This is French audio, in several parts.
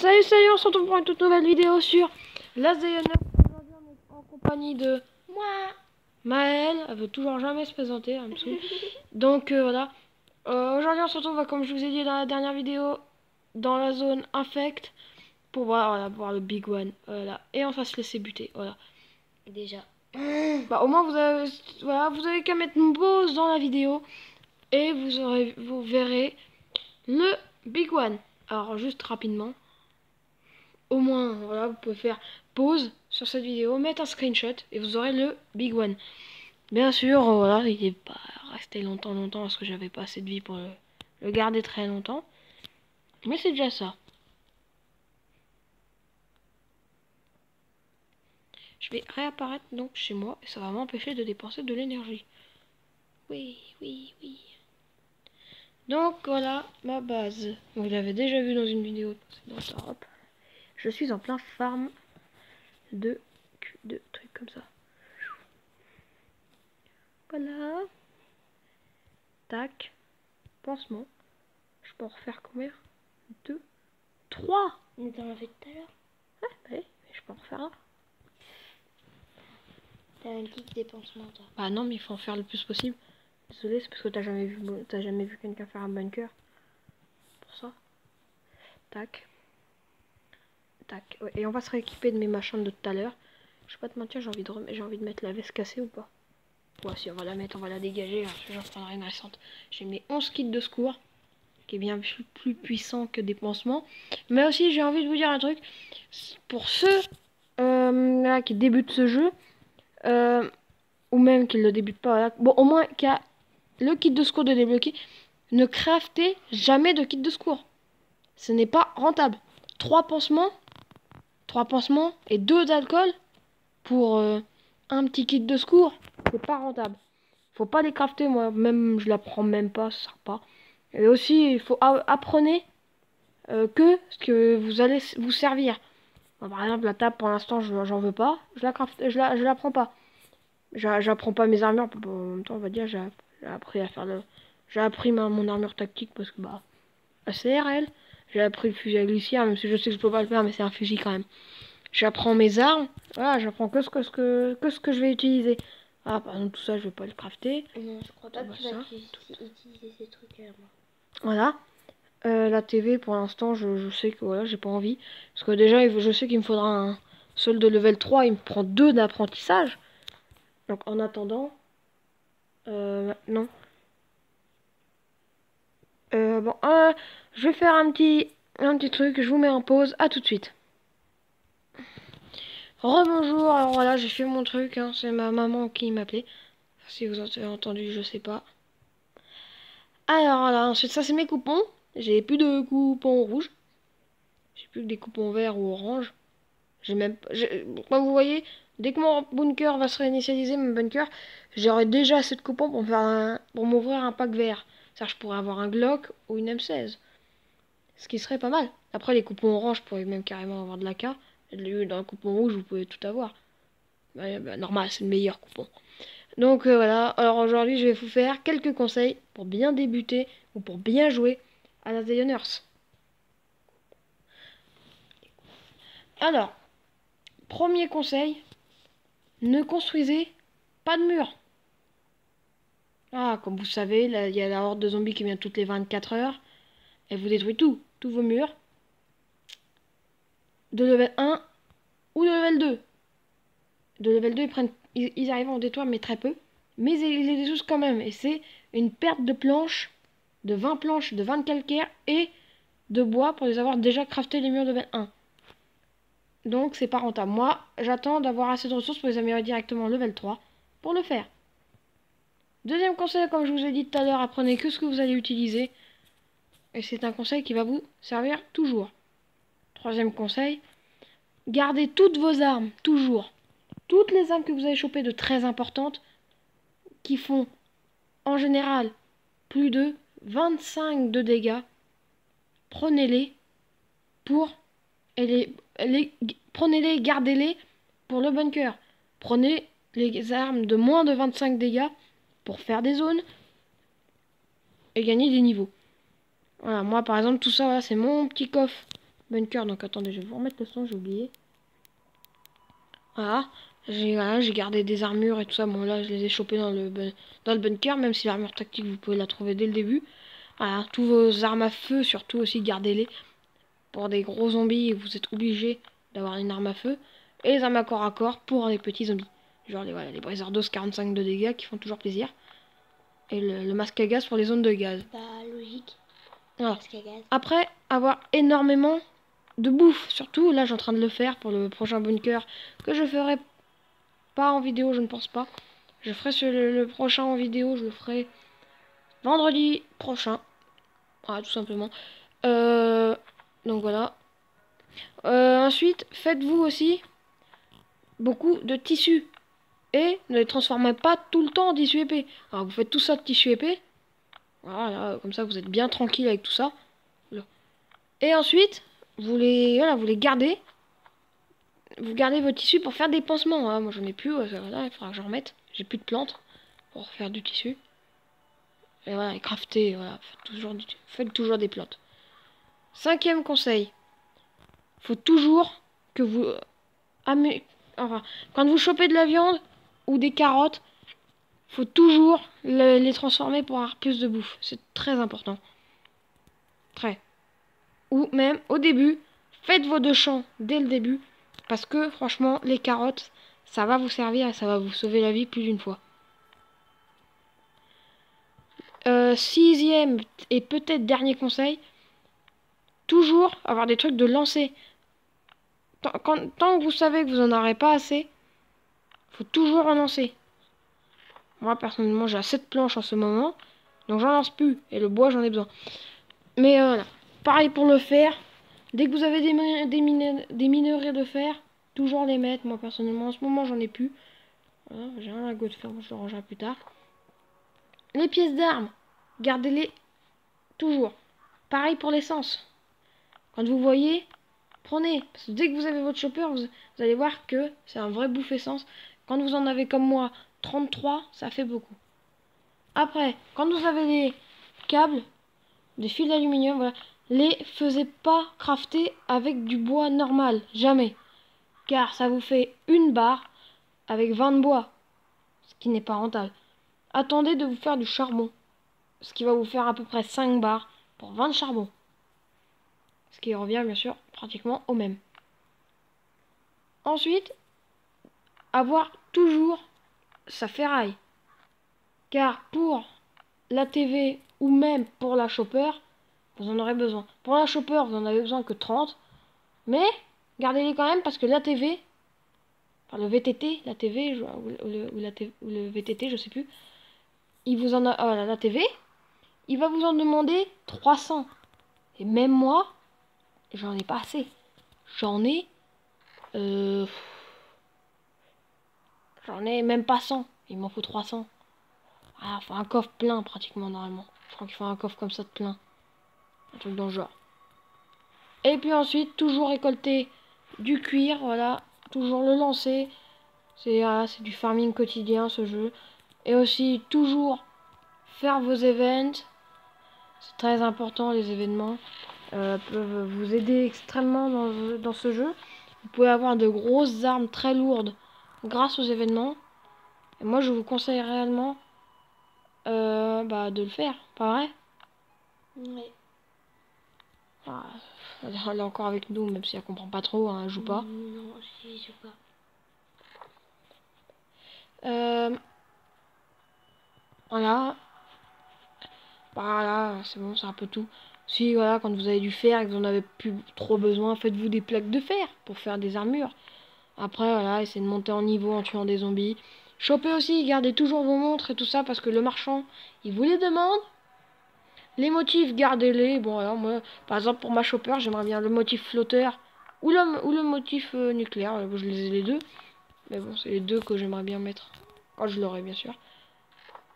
Salut, on se retrouve pour une toute nouvelle vidéo sur Last Day on Earth. Aujourd'hui on est en compagnie de moi. Maëlle, elle veut toujours jamais se présenter, elle me saoule. Donc voilà, aujourd'hui on se retrouve comme je vous ai dit dans la dernière vidéo, dans la zone infect, pour voir, voilà, voir le big one, voilà. Et on va se laisser buter, voilà. Déjà. Bah au moins vous avez, voilà, vous avez qu'à mettre une pause dans la vidéo et vous verrez le big one. Alors juste rapidement. Au moins, voilà, vous pouvez faire pause sur cette vidéo, mettre un screenshot et vous aurez le big one. Bien sûr, voilà, il n'est pas resté longtemps parce que j'avais pas assez de vie pour le garder très longtemps. Mais c'est déjà ça. Je vais réapparaître donc chez moi et ça va m'empêcher de dépenser de l'énergie. Oui. Donc voilà ma base. Vous l'avez déjà vu dans une vidéo précédente. Hop. Je suis en plein farm de trucs comme ça. Voilà. Tac. Pansement. Je peux en refaire combien? 2, 3. Mais t'en as fait tout à l'heure. Ah, bah oui, mais je peux en refaire un. T'as un kit des pansements, toi. Bah non, mais il faut en faire le plus possible. Désolé, c'est parce que t'as jamais vu quelqu'un faire un bunker. Pour ça. Tac. Tac. Ouais, et on va se rééquiper de mes machins de tout à l'heure. Je vais pas te mentir, j'ai envie de mettre la veste cassée ou pas. Ouais, si on va la mettre, on va la dégager. J'en prendrai une récente. J'ai mes 11 kits de secours, qui est bien plus puissant que des pansements. Mais aussi, j'ai envie de vous dire un truc. Pour ceux là, qui débutent ce jeu, ou même qui ne le débutent pas, voilà. Bon, au moins qu'il y a le kit de secours de débloquer, ne craftez jamais de kit de secours. Ce n'est pas rentable. 3 pansements et 2 d'alcool pour un petit kit de secours, c'est pas rentable. Faut pas les crafter, moi même je la prends même pas, ça sert pas. Et aussi il faut apprenez que ce que vous allez vous servir. Bon, par exemple la table pour l'instant j'en veux pas, je la prends pas. J'apprends pas mes armures, en même temps on va dire j'ai appris à faire j'ai appris mon armure tactique parce que bah c'est RL. J'ai appris le fusil à glissière, même si je sais que je peux pas le faire, mais c'est un fusil quand même. J'apprends mes armes, voilà, j'apprends que ce que je vais utiliser. Ah, par exemple, tout ça, je vais pas le crafter. Non, je crois pas Bah, que tu vas utiliser ces trucs-là, moi. Voilà. La TV, pour l'instant, je sais que voilà, j'ai pas envie. Parce que déjà, je sais qu'il me faudra un seul de level 3, il me prend 2 d'apprentissage. Donc, en attendant, maintenant. Bon, je vais faire un petit truc, je vous mets en pause, à tout de suite. Rebonjour, alors voilà, j'ai fait mon truc, hein, c'est ma maman qui m'appelait. Si vous avez entendu, je sais pas. Alors voilà, ensuite ça c'est mes coupons. J'ai plus de coupons rouges. J'ai plus que des coupons verts ou orange. J'ai même comme vous voyez, dès que mon bunker va se réinitialiser, mon bunker, j'aurai déjà assez de coupons pour me faire pour m'ouvrir un pack vert. Ça, je pourrais avoir un Glock ou une M16. Ce qui serait pas mal. Après les coupons orange, je pourrais même carrément avoir de l'AK. Et dans le coupon rouge, vous pouvez tout avoir. Bah, normal, c'est le meilleur coupon. Donc voilà, alors aujourd'hui je vais vous faire quelques conseils pour bien débuter ou pour bien jouer à la Day on Earth. Alors, premier conseil, ne construisez pas de mur. Ah, comme vous savez, il y a la horde de zombies qui vient toutes les 24 heures. Elle vous détruit tous vos murs. De level 1 ou de level 2. De level 2, ils arrivent à en détruire, mais très peu. Mais ils les détruisent quand même. Et c'est une perte de planches, de 20 planches, de 20 de calcaire et de bois pour les avoir déjà crafté les murs de level 1. Donc c'est pas rentable. Moi, j'attends d'avoir assez de ressources pour les améliorer directement level 3 pour le faire. Deuxième conseil, comme je vous ai dit tout à l'heure, apprenez que ce que vous allez utiliser. Et c'est un conseil qui va vous servir toujours. Troisième conseil, gardez toutes vos armes, toujours. Toutes les armes que vous avez chopées de très importantes, qui font en général plus de 25 de dégâts, prenez-les pour... prenez-les et gardez-les pour le bunker. Prenez les armes de moins de 25 dégâts pour faire des zones et gagner des niveaux. Voilà, moi par exemple, tout ça, voilà, c'est mon petit coffre bunker. Donc attendez, je vais vous remettre le son, j'ai oublié. Voilà, j'ai gardé des armures et tout ça. Bon là, je les ai chopées dans le bunker, même si l'armure tactique, vous pouvez la trouver dès le début. Voilà, tous vos armes à feu, surtout aussi, gardez-les. Pour des gros zombies, vous êtes obligé d'avoir une arme à feu. Et les armes à corps pour les petits zombies. Genre les Brazerdos 45 de dégâts qui font toujours plaisir. Et le masque à gaz pour les zones de gaz. Bah, logique. Voilà. Masque à gaz. Après, avoir énormément de bouffe. Surtout, là, je suis en train de le faire pour le prochain bunker. Que je ferai pas en vidéo, je ne pense pas. Je ferai sur le prochain en vidéo, je le ferai vendredi prochain. Voilà, tout simplement. Donc voilà. Ensuite, faites-vous aussi beaucoup de tissus. Et ne les transformez pas tout le temps en tissu épais. Alors vous faites tout ça de tissu épais. Voilà, comme ça vous êtes bien tranquille avec tout ça. Voilà. Et ensuite, vous les gardez. Vous gardez vos tissus pour faire des pansements. Hein. Moi j'en ai plus, voilà, il faudra que j'en remette. J'ai plus de plantes pour faire du tissu. Et voilà, et crafter, voilà. Faites toujours des plantes. 5e conseil. Faut toujours que vous... enfin, quand vous chopez de la viande ou des carottes, faut toujours les transformer pour avoir plus de bouffe. C'est très important. Très. Ou même, au début, faites vos 2 champs dès le début. Parce que, franchement, les carottes, ça va vous servir et ça va vous sauver la vie plus d'une fois. 6e et peut-être dernier conseil. Toujours avoir des trucs de lancer. Tant que vous savez que vous en aurez pas assez, faut toujours en lancer. Moi, personnellement, j'ai assez de planches en ce moment. Donc, j'en lance plus. Et le bois, j'en ai besoin. Mais voilà. Pareil pour le fer. Dès que vous avez des minerais de fer, toujours les mettre. Moi, personnellement, en ce moment, j'en ai plus. Voilà, j'ai un lingot de fer. Je le rangerai plus tard. Les pièces d'armes. Gardez-les toujours. Pareil pour l'essence. Quand vous voyez, prenez. Parce que dès que vous avez votre chopper, vous allez voir que c'est un vrai bouffe essence. Quand vous en avez comme moi 33, ça fait beaucoup. Après, quand vous avez des câbles, des fils d'aluminium, voilà, les faisez pas crafter avec du bois normal. Jamais. Car ça vous fait une barre avec 20 de bois. Ce qui n'est pas rentable. Attendez de vous faire du charbon. Ce qui va vous faire à peu près 5 barres pour 20 de charbon. Ce qui revient bien sûr pratiquement au même. Ensuite, avoir toujours sa ferraille. Car pour la TV ou même pour la chopper, vous en aurez besoin. Pour la chopper, vous en avez besoin que 30. Mais gardez-les quand même parce que la TV, enfin le VTT, la TV ou le VTT, je sais plus, il vous en a, voilà, la TV, il va vous en demander 300. Et même moi, j'en ai pas assez. J'en ai même pas 100. Il m'en faut 300. Ah, faut un coffre plein pratiquement normalement. Je crois qu'il faut un coffre comme ça de plein. Un truc dans le genre. Et puis ensuite, toujours récolter du cuir, voilà. Toujours le lancer. C'est du farming quotidien ce jeu. Et aussi, toujours faire vos events. C'est très important, les événements. Peuvent vous aider extrêmement dans ce jeu. Vous pouvez avoir de grosses armes très lourdes grâce aux événements. Et moi, je vous conseille réellement de le faire, pas vrai? Oui. Ah, elle est encore avec nous, même si elle comprend pas trop, hein, elle joue pas. Non, je joue pas. Voilà. Voilà, c'est bon, c'est un peu tout. Si, voilà, quand vous avez du fer et que vous en avez plus trop besoin, faites-vous des plaques de fer pour faire des armures. Après, voilà, essayez de monter en niveau en tuant des zombies. Chopez aussi, gardez toujours vos montres et tout ça, parce que le marchand, il vous les demande. Les motifs, gardez-les. Bon, alors moi, par exemple, pour ma chopper, j'aimerais bien le motif flotteur ou le motif nucléaire. Je les ai les deux. Mais bon, c'est les deux que j'aimerais bien mettre. Quand je l'aurai, bien sûr.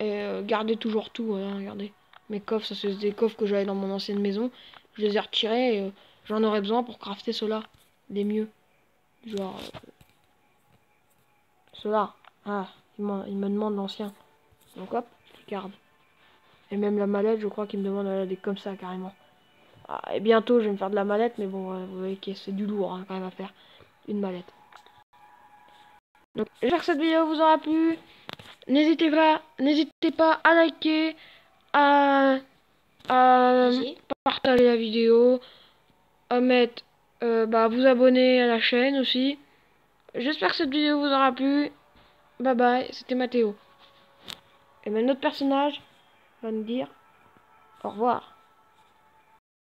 Et gardez toujours tout, voilà, regardez. Mes coffres, ça c'est des coffres que j'avais dans mon ancienne maison. Je les ai retirés et j'en aurais besoin pour crafter ceux-là. Des mieux. Genre... ceux-là. Ah, il me demande l'ancien. Donc hop, je les garde. Et même la mallette, je crois qu'il me demande des comme ça, carrément. Ah, et bientôt, je vais me faire de la mallette, mais bon, vous voyez que c'est du lourd hein, quand même à faire. Une mallette. Donc, j'espère que cette vidéo vous aura plu. N'hésitez pas à liker, à partager la vidéo, à mettre, à vous abonner à la chaîne aussi. J'espère que cette vidéo vous aura plu. Bye bye, c'était Mathéo. Et maintenant notre personnage va nous dire au revoir.